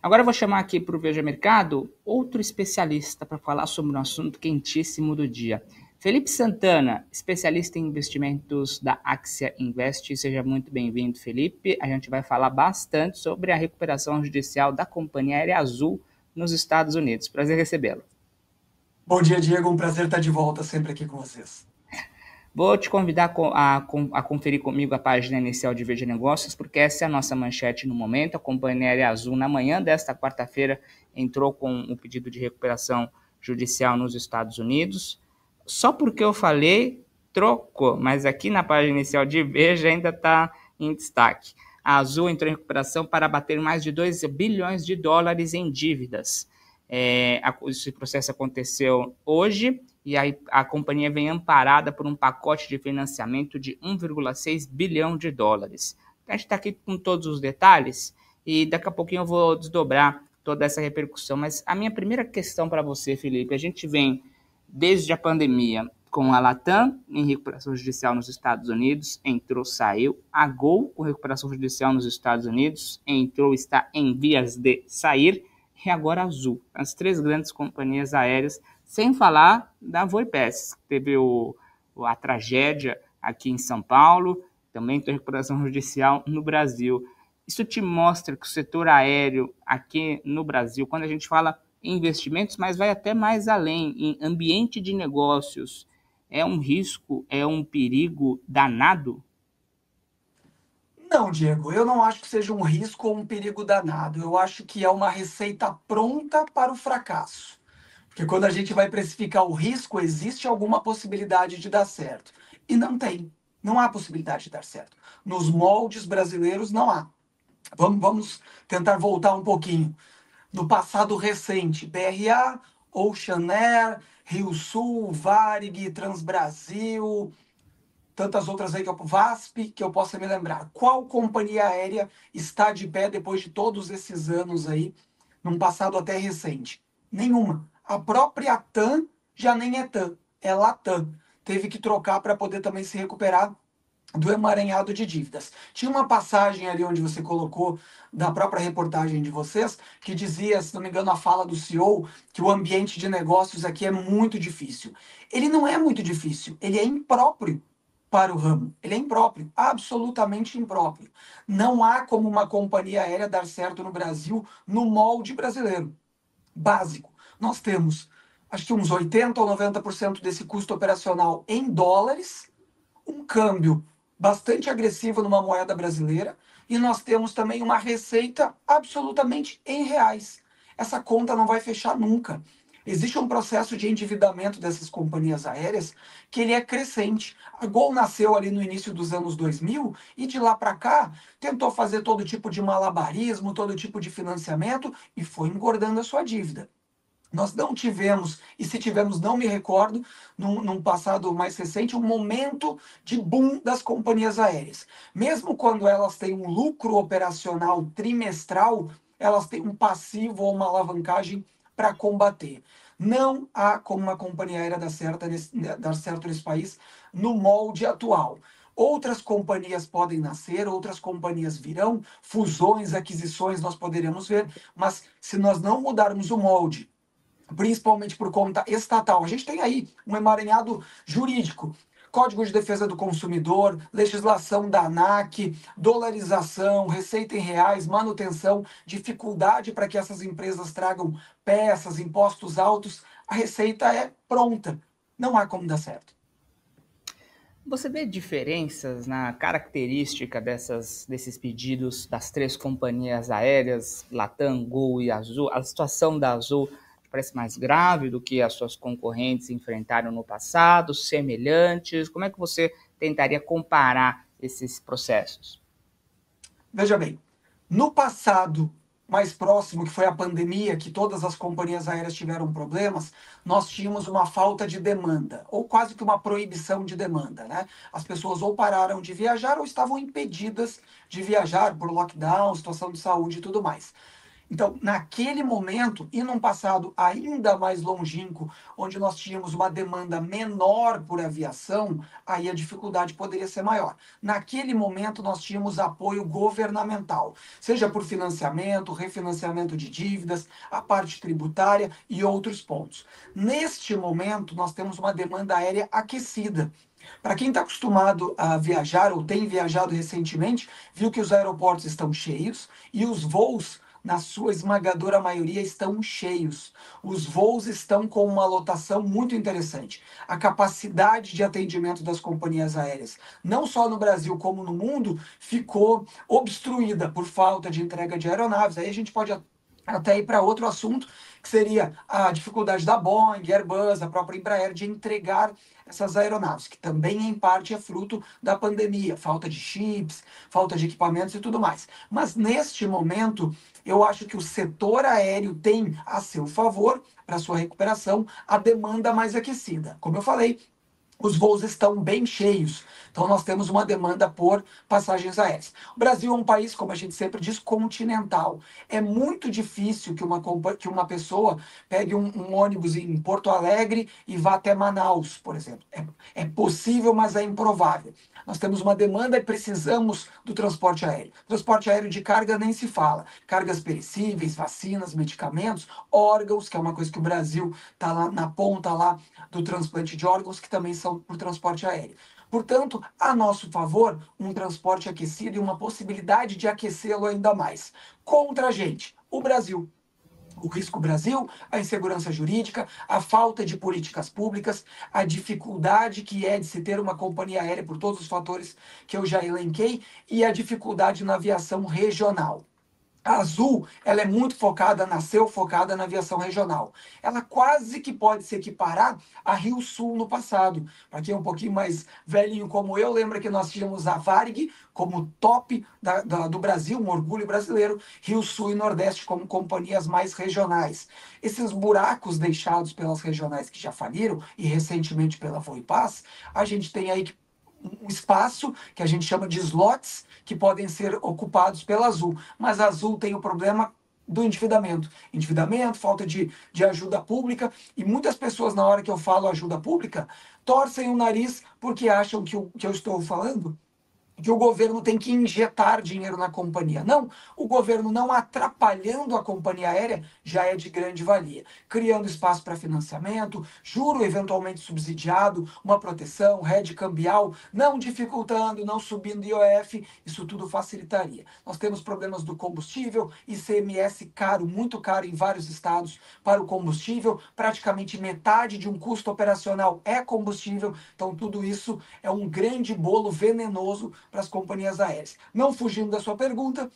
Agora eu vou chamar aqui para o Veja Mercado outro especialista para falar sobre um assunto quentíssimo do dia. Felipe Santana, especialista em investimentos da Axia Invest. Seja muito bem-vindo, Felipe. A gente vai falar bastante sobre a recuperação judicial da Companhia Aérea Azul nos Estados Unidos. Prazer recebê-lo. Bom dia, Diego. Um prazer estar de volta sempre aqui com vocês. Vou te convidar a conferir comigo a página inicial de Veja Negócios, porque essa é a nossa manchete no momento. A Companhia Aérea Azul, na manhã desta quarta-feira, entrou com um pedido de recuperação judicial nos Estados Unidos. Só porque eu falei, trocou, mas aqui na página inicial de Veja ainda está em destaque. A Azul entrou em recuperação para abater mais de 2 bilhões de dólares em dívidas. Esse processo aconteceu hoje e a companhia vem amparada por um pacote de financiamento de 1,6 bilhão de dólares. A gente está aqui com todos os detalhes e daqui a pouquinho eu vou desdobrar toda essa repercussão. Mas a minha primeira questão para você, Felipe, a gente vem desde a pandemia com a Latam em recuperação judicial nos Estados Unidos, entrou, saiu. A Gol com recuperação judicial nos Estados Unidos, entrou, está em vias de sair. E agora a Azul, as três grandes companhias aéreas, sem falar da Voipes, que teve a tragédia aqui em São Paulo, também tem recuperação judicial no Brasil. Isso te mostra que o setor aéreo aqui no Brasil, quando a gente fala em investimentos, mas vai até mais além, em ambiente de negócios, é um risco, é um perigo danado? Não, Diego, eu não acho que seja um risco ou um perigo danado. Eu acho que é uma receita pronta para o fracasso. Porque quando a gente vai precificar o risco, existe alguma possibilidade de dar certo. E não tem. Não há possibilidade de dar certo. Nos moldes brasileiros, não há. Vamos tentar voltar um pouquinho. No passado recente, BRA, Ocean Air, Rio Sul, Varig, Transbrasil, tantas outras aí, VASP, que eu possa me lembrar. Qual companhia aérea está de pé depois de todos esses anos aí, num passado até recente? Nenhuma. A própria TAM já nem é TAM, é Latam. Teve que trocar para poder também se recuperar do emaranhado de dívidas. Tinha uma passagem ali onde você colocou, da própria reportagem de vocês, que dizia, se não me engano, a fala do CEO, que o ambiente de negócios aqui é muito difícil. Ele não é muito difícil, ele é impróprio para o ramo. Ele é impróprio, absolutamente impróprio. Não há como uma companhia aérea dar certo no Brasil no molde brasileiro. Básico. Nós temos, acho que uns 80 ou 90% desse custo operacional em dólares, um câmbio bastante agressivo numa moeda brasileira, e nós temos também uma receita absolutamente em reais. Essa conta não vai fechar nunca. Existe um processo de endividamento dessas companhias aéreas que ele é crescente. A Gol nasceu ali no início dos anos 2000 e de lá para cá tentou fazer todo tipo de malabarismo, todo tipo de financiamento e foi engordando a sua dívida. Nós não tivemos, e se tivemos, não me recordo, num passado mais recente, um momento de boom das companhias aéreas. Mesmo quando elas têm um lucro operacional trimestral, elas têm um passivo ou uma alavancagem para combater. Não há como uma companhia aérea dar certo nesse país no molde atual. Outras companhias podem nascer, outras companhias virão, fusões, aquisições nós poderemos ver, mas se nós não mudarmos o molde, principalmente por conta estatal. A gente tem aí um emaranhado jurídico. Código de Defesa do Consumidor, legislação da ANAC, dolarização, receita em reais, manutenção, dificuldade para que essas empresas tragam peças, impostos altos. A receita é pronta. Não há como dar certo. Você vê diferenças na característica desses pedidos das três companhias aéreas, Latam, Gol e Azul? A situação da Azul parece mais grave do que as suas concorrentes enfrentaram no passado, semelhantes? Como é que você tentaria comparar esses processos? Veja bem, no passado mais próximo, que foi a pandemia, que todas as companhias aéreas tiveram problemas, nós tínhamos uma falta de demanda, ou quase que uma proibição de demanda, né? As pessoas ou pararam de viajar ou estavam impedidas de viajar por lockdown, situação de saúde e tudo mais. Então, naquele momento, e num passado ainda mais longínquo, onde nós tínhamos uma demanda menor por aviação, aí a dificuldade poderia ser maior. Naquele momento, nós tínhamos apoio governamental, seja por financiamento, refinanciamento de dívidas, a parte tributária e outros pontos. Neste momento, nós temos uma demanda aérea aquecida. Para quem está acostumado a viajar ou tem viajado recentemente, viu que os aeroportos estão cheios e os voos, na sua esmagadora maioria, estão cheios. Os voos estão com uma lotação muito interessante. A capacidade de atendimento das companhias aéreas, não só no Brasil como no mundo, ficou obstruída por falta de entrega de aeronaves. Aí a gente pode até ir para outro assunto, que seria a dificuldade da Boeing, Airbus, a própria Embraer de entregar essas aeronaves, que também em parte é fruto da pandemia, falta de chips, falta de equipamentos e tudo mais. Mas neste momento, eu acho que o setor aéreo tem a seu favor, para sua recuperação, a demanda mais aquecida. Como eu falei, os voos estão bem cheios. Então, nós temos uma demanda por passagens aéreas. O Brasil é um país, como a gente sempre diz, continental. É muito difícil que uma pessoa pegue um ônibus em Porto Alegre e vá até Manaus, por exemplo. É possível, mas é improvável. Nós temos uma demanda e precisamos do transporte aéreo. Transporte aéreo de carga nem se fala. Cargas perecíveis, vacinas, medicamentos, órgãos, que é uma coisa que o Brasil está lá na ponta lá do transplante de órgãos, que também são por transporte aéreo. Portanto, a nosso favor, um transporte aquecido e uma possibilidade de aquecê-lo ainda mais. Contra a gente, o Brasil. O risco Brasil, a insegurança jurídica, a falta de políticas públicas, a dificuldade que é de se ter uma companhia aérea por todos os fatores que eu já elenquei e a dificuldade na aviação regional. A Azul, ela é muito focada, nasceu focada na aviação regional. Ela quase que pode se equiparar a Rio Sul no passado. Para quem é um pouquinho mais velhinho como eu, lembra que nós tínhamos a Varig como top do Brasil, um orgulho brasileiro, Rio Sul e Nordeste como companhias mais regionais. Esses buracos deixados pelas regionais que já faliram, e recentemente pela Voipaz, a gente tem aí um espaço que a gente chama de slots que podem ser ocupados pela Azul. Mas a Azul tem o problema do endividamento. Endividamento, falta de ajuda pública. E muitas pessoas, na hora que eu falo ajuda pública, torcem o nariz porque acham que o que eu estou falando que o governo tem que injetar dinheiro na companhia. Não, o governo não atrapalhando a companhia aérea já é de grande valia. Criando espaço para financiamento, juro eventualmente subsidiado, uma proteção, rede cambial, não dificultando, não subindo IOF, isso tudo facilitaria. Nós temos problemas do combustível, ICMS caro, muito caro em vários estados para o combustível, praticamente metade de um custo operacional é combustível, então tudo isso é um grande bolo venenoso para as companhias aéreas. Não fugindo da sua pergunta,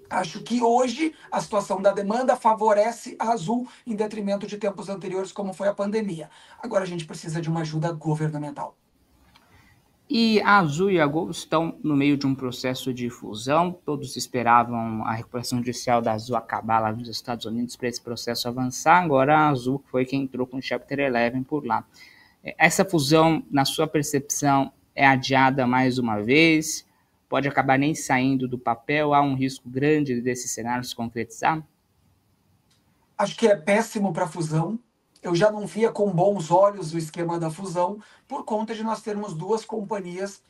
acho que hoje a situação da demanda favorece a Azul em detrimento de tempos anteriores, como foi a pandemia. Agora a gente precisa de uma ajuda governamental. E a Azul e a Gol estão no meio de um processo de fusão. Todos esperavam a recuperação judicial da Azul acabar lá nos Estados Unidos para esse processo avançar. Agora a Azul foi quem entrou com o Chapter 11 por lá. Essa fusão, na sua percepção, é adiada mais uma vez? Pode acabar nem saindo do papel? Há um risco grande desse cenário se concretizar? Acho que é péssimo para a fusão. Eu já não via com bons olhos o esquema da fusão, por conta de nós termos duas companhias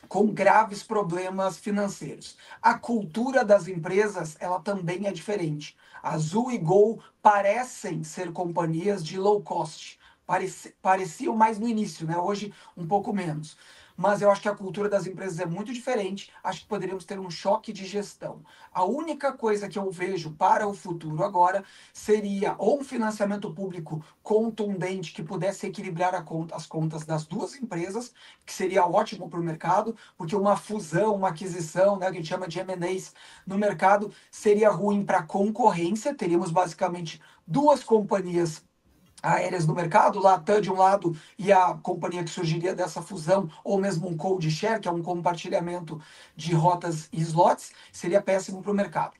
com graves problemas financeiros. A cultura das empresas, ela também é diferente. Azul e Gol parecem ser companhias de low cost. Pareciam mais no início, né? Hoje um pouco menos. Mas eu acho que a cultura das empresas é muito diferente. Acho que poderíamos ter um choque de gestão. A única coisa que eu vejo para o futuro agora seria ou um financiamento público contundente que pudesse equilibrar as contas das duas empresas, que seria ótimo para o mercado, porque uma fusão, uma aquisição, né, que a gente chama de M&As no mercado, seria ruim para a concorrência. Teríamos basicamente duas companhias aéreas no mercado, Latam de um lado e a companhia que surgiria dessa fusão, ou mesmo um code share, que é um compartilhamento de rotas e slots, seria péssimo para o mercado.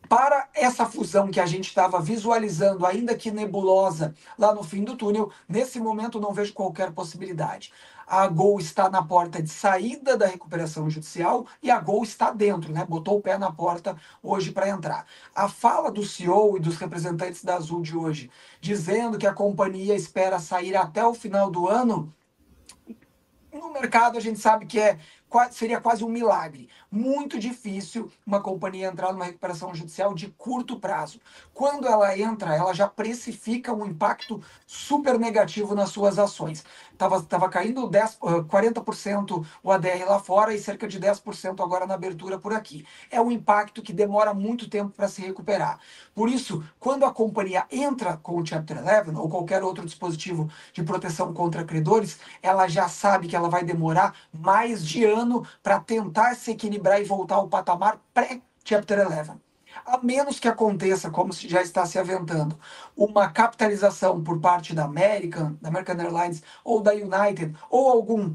Para essa fusão que a gente estava visualizando, ainda que nebulosa, lá no fim do túnel, nesse momento não vejo qualquer possibilidade. a Gol está na porta de saída da recuperação judicial e a Gol está dentro, né? Botou o pé na porta hoje para entrar. A fala do CEO e dos representantes da Azul de hoje, dizendo que a companhia espera sair até o final do ano, no mercado a gente sabe que seria quase um milagre. Muito difícil uma companhia entrar numa recuperação judicial de curto prazo. Quando ela entra, ela já precifica um impacto super negativo nas suas ações. Tava caindo 40% o ADR lá fora e cerca de 10% agora na abertura por aqui. É um impacto que demora muito tempo para se recuperar. Por isso, quando a companhia entra com o Chapter 11 ou qualquer outro dispositivo de proteção contra credores, ela já sabe que ela vai demorar mais de ano para tentar se equilibrar e voltar ao patamar pré-Chapter 11. A menos que aconteça, como já está se aventando, uma capitalização por parte da American Airlines ou da United, ou algum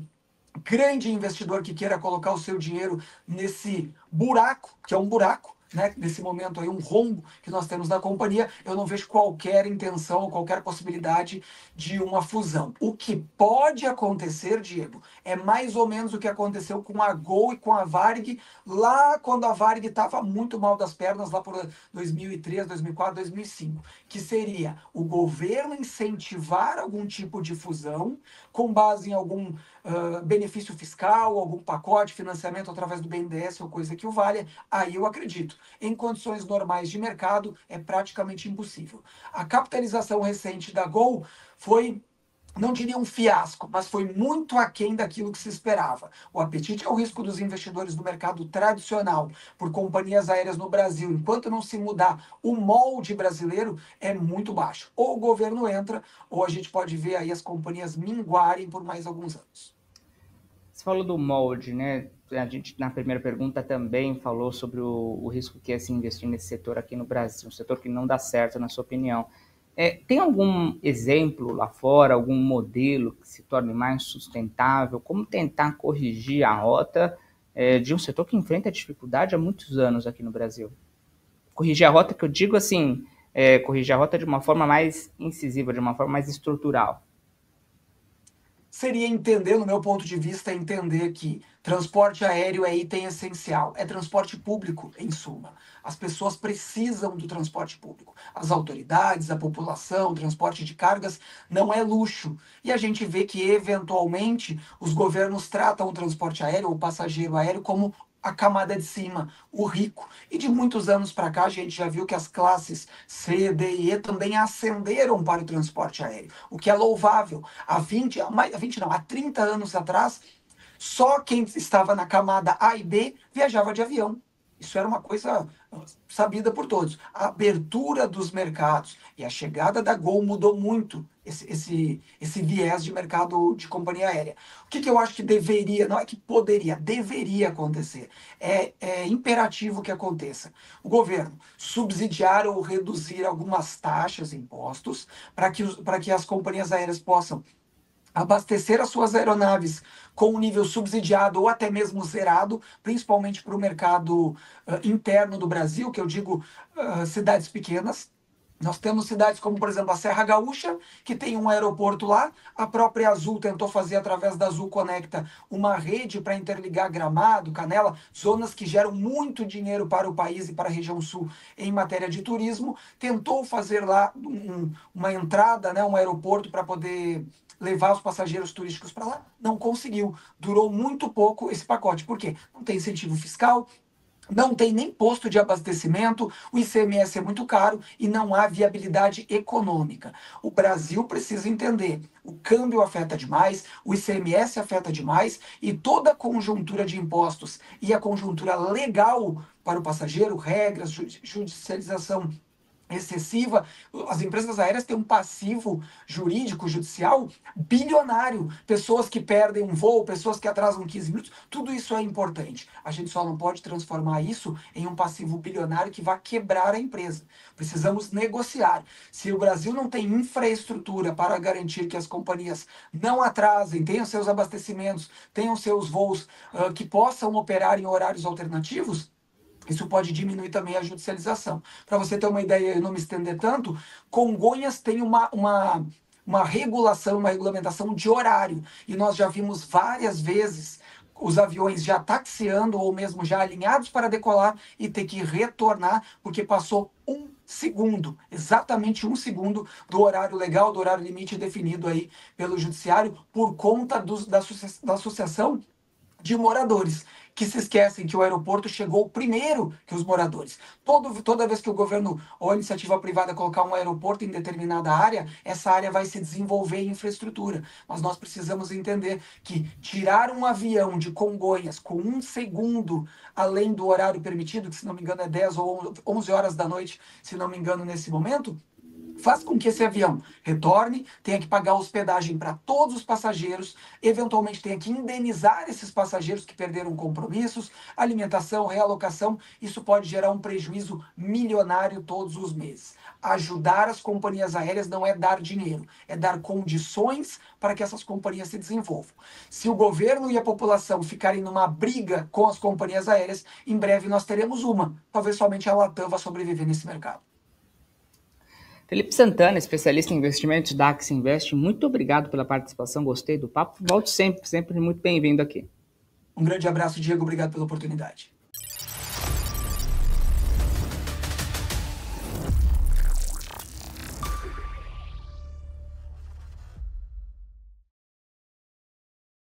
grande investidor que queira colocar o seu dinheiro nesse buraco, que é um buraco, né, nesse momento aí, um rombo que nós temos na companhia, eu não vejo qualquer intenção ou qualquer possibilidade de uma fusão. O que pode acontecer, Diego, é mais ou menos o que aconteceu com a Gol e com a Varig, lá quando a Varig estava muito mal das pernas, lá por 2003, 2004, 2005, que seria o governo incentivar algum tipo de fusão com base em algum benefício fiscal, algum pacote, financiamento através do BNDES ou coisa que o valha, aí eu acredito. Em condições normais de mercado, é praticamente impossível. A capitalização recente da Gol foi, não diria um fiasco, mas foi muito aquém daquilo que se esperava. O apetite ao risco dos investidores do mercado tradicional por companhias aéreas no Brasil, enquanto não se mudar o molde brasileiro, é muito baixo. Ou o governo entra, ou a gente pode ver aí as companhias minguarem por mais alguns anos. Você falou do molde, né? A gente, na primeira pergunta, também falou sobre o risco que é se investir nesse setor aqui no Brasil, um setor que não dá certo, na sua opinião. Tem algum exemplo lá fora, algum modelo que se torne mais sustentável? Como tentar corrigir a rota de um setor que enfrenta dificuldade há muitos anos aqui no Brasil? Corrigir a rota, que eu digo assim, corrigir a rota de uma forma mais incisiva, de uma forma mais estrutural. Seria entender, no meu ponto de vista, entender que transporte aéreo é item essencial, é transporte público, em suma. As pessoas precisam do transporte público. As autoridades, a população, o transporte de cargas não é luxo. E a gente vê que, eventualmente, os governos tratam o transporte aéreo, o passageiro aéreo, como a camada de cima, o rico. E de muitos anos para cá, a gente já viu que as classes C, D e E também ascenderam para o transporte aéreo, o que é louvável. Há 30 anos atrás, só quem estava na camada A e B viajava de avião. Isso era uma coisa sabida por todos. A abertura dos mercados e a chegada da Gol mudou muito esse viés de mercado de companhia aérea. O que eu acho que deveria, não é que poderia, deveria acontecer. É imperativo que aconteça. O governo subsidiar ou reduzir algumas taxas, impostos, para que as companhias aéreas possam abastecer as suas aeronaves com um nível subsidiado ou até mesmo zerado, principalmente para o mercado interno do Brasil, que eu digo cidades pequenas. Nós temos cidades como, por exemplo, a Serra Gaúcha, que tem um aeroporto lá. A própria Azul tentou fazer, através da Azul Conecta, uma rede para interligar Gramado, Canela, zonas que geram muito dinheiro para o país e para a região sul em matéria de turismo. Tentou fazer lá uma entrada, né, um aeroporto para poder levar os passageiros turísticos para lá. Não conseguiu. Durou muito pouco esse pacote. Por quê? Não tem incentivo fiscal, não tem nem posto de abastecimento, o ICMS é muito caro e não há viabilidade econômica. O Brasil precisa entender, o câmbio afeta demais, o ICMS afeta demais e toda a conjuntura de impostos e a conjuntura legal para o passageiro, regras, judicialização excessiva, as empresas aéreas têm um passivo jurídico, judicial, bilionário. Pessoas que perdem um voo, pessoas que atrasam 15 minutos, tudo isso é importante. A gente só não pode transformar isso em um passivo bilionário que vá quebrar a empresa. Precisamos negociar. Se o Brasil não tem infraestrutura para garantir que as companhias não atrasem, tenham seus abastecimentos, tenham seus voos que possam operar em horários alternativos, isso pode diminuir também a judicialização. Para você ter uma ideia e não me estender tanto, Congonhas tem uma regulação, uma regulamentação de horário. E nós já vimos várias vezes os aviões já taxiando ou mesmo já alinhados para decolar e ter que retornar porque passou um segundo, exatamente um segundo do horário legal, do horário limite definido aí pelo judiciário por conta da associação de moradores, que se esquecem que o aeroporto chegou primeiro que os moradores. Toda vez que o governo ou a iniciativa privada colocar um aeroporto em determinada área, essa área vai se desenvolver em infraestrutura. Mas nós precisamos entender que tirar um avião de Congonhas com um segundo além do horário permitido, que se não me engano é 10 ou 11 horas da noite, se não me engano nesse momento, faz com que esse avião retorne, tenha que pagar hospedagem para todos os passageiros, eventualmente tenha que indenizar esses passageiros que perderam compromissos, alimentação, realocação. Isso pode gerar um prejuízo milionário todos os meses. Ajudar as companhias aéreas não é dar dinheiro, é dar condições para que essas companhias se desenvolvam. Se o governo e a população ficarem numa briga com as companhias aéreas, em breve nós teremos uma. Talvez somente a Latam vá sobreviver nesse mercado. Felipe Santana, especialista em investimentos da Axie Invest, muito obrigado pela participação, gostei do papo. Volte sempre, sempre muito bem-vindo aqui. Um grande abraço, Diego, obrigado pela oportunidade.